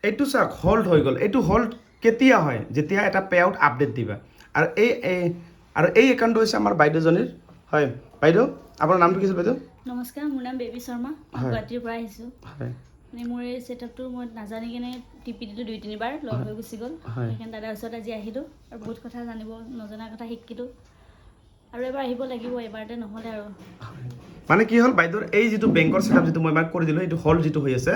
এইটো চাওক হল্ড হৈ গ'ল এইটো হল্ড কেতিয়া হয় যেতিয়া এটা পে আউট আপডেট দিবা আৰু এই একাউণ্টটো হৈছে আমাৰ বাইদেউজনীৰ হয় বাইদেউ আপোনাৰ নামটো কি আছে বাইদেউ নমস্কাৰ মোৰ নাম বেবী শৰ্মা গুৱাহাটীৰ পৰা আহিছোঁ হয় মানে মোৰ এই ছেটআপটো মই নাজানি কিনে টিপি দিলোঁ 2-3 বাৰ লগ হৈ গুচি গ'ল সেইকাৰণে দাদাৰ ওচৰত আজি আহিলোঁ আৰু বহুত কথা জানিব নজনা কথা শিকিলোঁ আৰু এবাৰ আহিব লাগিব এবাৰতে নহ'লে আৰু মানে কি হ'ল বাইদেউৰ এই যিটো বেংকৰ ছেটআপ যিটো মই এবাৰ কৰি দিলোঁ এইটো হল যিটো হৈ আছে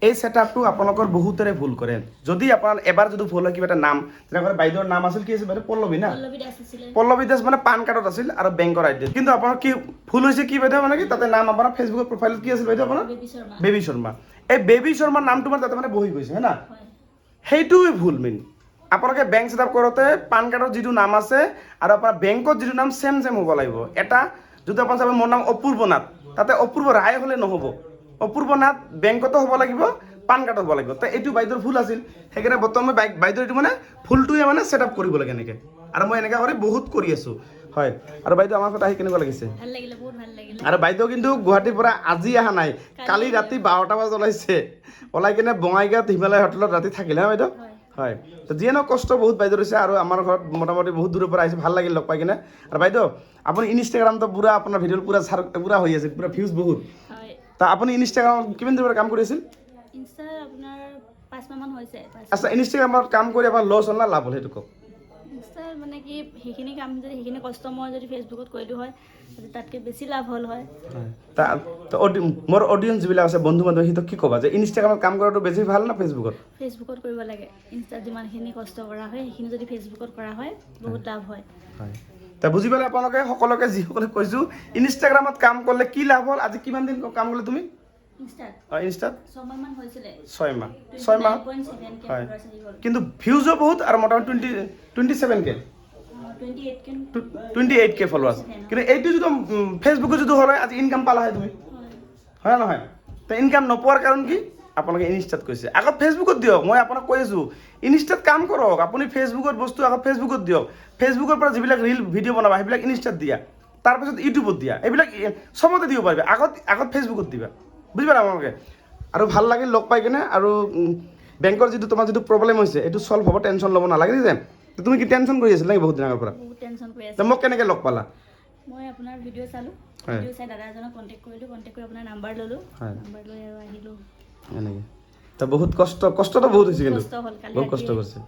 এই ছেটআপটো আপোনালোকৰ বহুতৰে ভুল কৰে যদি আপোনাৰ এবাৰ যদি ভুল হয় কিবা এটা নাম যেনেকৈ বাইদেউৰ নাম আছিল কি আছিল বাইদেউ পল্লৱী না পল্লৱী দাস আছিলে পল্লৱী দাস মানে পান কাৰ্ডত আছিল আৰু বেংকৰ আইডি কিন্তু আপোনাৰ কি ভুল হৈছে কি বাইদেউ মানে কি তাতে নাম আপোনাৰ ফেচবুকৰ প্ৰফাইলত কি আছিল বাইদেউ আপোনাৰ বেবী শৰ্মা এই বেবী শৰ্মাৰ নামটো মানে তাতে মানে বহি গৈছে হয় না সেইটোৱে ভুল মেইন আপোনালোকে বেংক ছেটআপ কৰোঁতে পান কাৰ্ডত যিটো নাম আছে আৰু আপোনাৰ বেংকত যিটো নাম ছেম হ'ব লাগিব এটা যদি আপোনাৰ চাব মোৰ নাম অপূৰ্ব নাথ তাতে অপূৰ্ব ৰায় হ'লে নহ'ব অপূৰ্ব নাথ বেংকতো হ'ব লাগিব পান কাৰ্ডত হ'ব লাগিব তো এইটো বাইদেউৰ ভুল আছিল সেইকাৰণে বৰ্তমান মই বাইদেউৰ এইটো মানে ভুলটোৱে মানে ছেটআপ কৰিব লাগে এনেকৈ আৰু মই এনেকৈ কৰি বহুত কৰি আছোঁ হয় আৰু বাইদেউ আমাৰ কথা আহি কেনেকুৱা লাগিছে ভাল লাগিলে বহুত ভাল লাগিলে আৰু বাইদেউ কিন্তু গুৱাহাটীৰ পৰা আজি অহা নাই কালি ৰাতি 12টা বজাত ওলাইছে ওলাই কিনে বঙাইগাঁৱত হিমালয় হোটেলত ৰাতি থাকিলে হা বাইদেউ হয় তো যিয়ে নহওক কষ্ট বহুত বাইদেউ হৈছে আৰু আমাৰ ঘৰত মোটামুটি বহুত দূৰৰ পৰা আহিছে ভাল লাগিল লগ পাই কিনে আৰু বাইদেউ আপুনি ইনষ্টাগ্ৰামটো পুৰা আপোনাৰ ভিডিঅ'ত পুৰা হৈ আছে পুৰা ভিউজ বহুত তা আপুনি ইনষ্টাগ্ৰামত কিমান দিনৰ পৰা কাম কৰি আছিল ইনষ্টা আপোনাৰ 5 মাহমান হৈছে আচ্ছা ইনষ্টাগ্ৰামত কাম কৰি আপোনাৰ লছ হ'ল না লাভ হ'ল সেইটো কওক ইনষ্টাৰ মানে কি সেইখিনি কাম যদি সেইখিনি কষ্ট মই যদি ফেচবুকত কৰিলোঁ হয় তাতকৈ বেছি লাভ হ'ল হয় মোৰ অডিয়েঞ্চ যিবিলাক আছে বন্ধু বান্ধৱ সিহঁতক কি ক'বা যে ইনষ্টাগ্ৰামত কাম কৰাটো বেছি ভাল না ফেচবুকত কৰিব লাগে ইনষ্টাত যিমানখিনি কষ্ট কৰা হয় সেইখিনি যদি ফেচবুকত কৰা হয় বহুত লাভ হয় তা বুজি পালে আপোনালোকে সকলোকে যিসকলে কৈছোঁ ইনষ্টাগ্ৰামত কাম কৰিলে কি লাভ হ'ল আজি কিমান দিন কাম কৰিলে তুমি ইনষ্টাত 6 মাহমান হৈছিলে 6 মাহ হয় কিন্তু ভিউজো বহুত আৰু মোটামুটি 27K 28K ফলোৱাৰ্ছ কিন্তু এইটো যদি ফেচবুকত যদি হ'লে আজি ইনকাম পালা হয় তুমি হয় নহয় তো ইনকাম নোপোৱাৰ কাৰণ কি আপোনালোকে ইনষ্টাত কৈছে আগত ফেচবুকত দিয়ক মই আপোনাক কৈ আছোঁ ইনষ্টাত কাম কৰক আপুনি ফেচবুকৰ বস্তু আগত ফেচবুকত দিয়ক ফেচবুকৰ পৰা যিবিলাক ৰিল ভিডিঅ' বনাবা সেইবিলাক ইনষ্টাত দিয়া তাৰপিছত ইউটিউবত দিয়া এইবিলাক চবতে দিব পাৰিবা আগত ফেচবুকত দিবা বুজি পালা আপোনালোকে আৰু ভাল লাগিল লগ পাই কিনে আৰু বেংকৰ যিটো তোমাৰ যিটো প্ৰব্লেম হৈছে এইটো চল্ভ হ'ব টেনশ্যন ল'ব নালাগে যে তুমি কি টেনশ্যন কৰি আছিলা নেকি বহুত দিনৰ পৰা বহুত টেনশ্যন কৰি আছোঁ মোক কেনেকৈ লগ পালা মই আপোনাৰ ভিডিঅ' চালোঁ ভিডিঅ' চাই দাদা এজনক কণ্টেক্ট কৰি আপোনাৰ নাম্বাৰ ল'লোঁ নাম্বাৰ লৈ আৰু আহিলোঁ এনেকৈ তো বহুত কষ্টটো বহুত হৈছে কিন্তু কষ্ট হ'ল কালি বহুত কষ্ট কৰিছে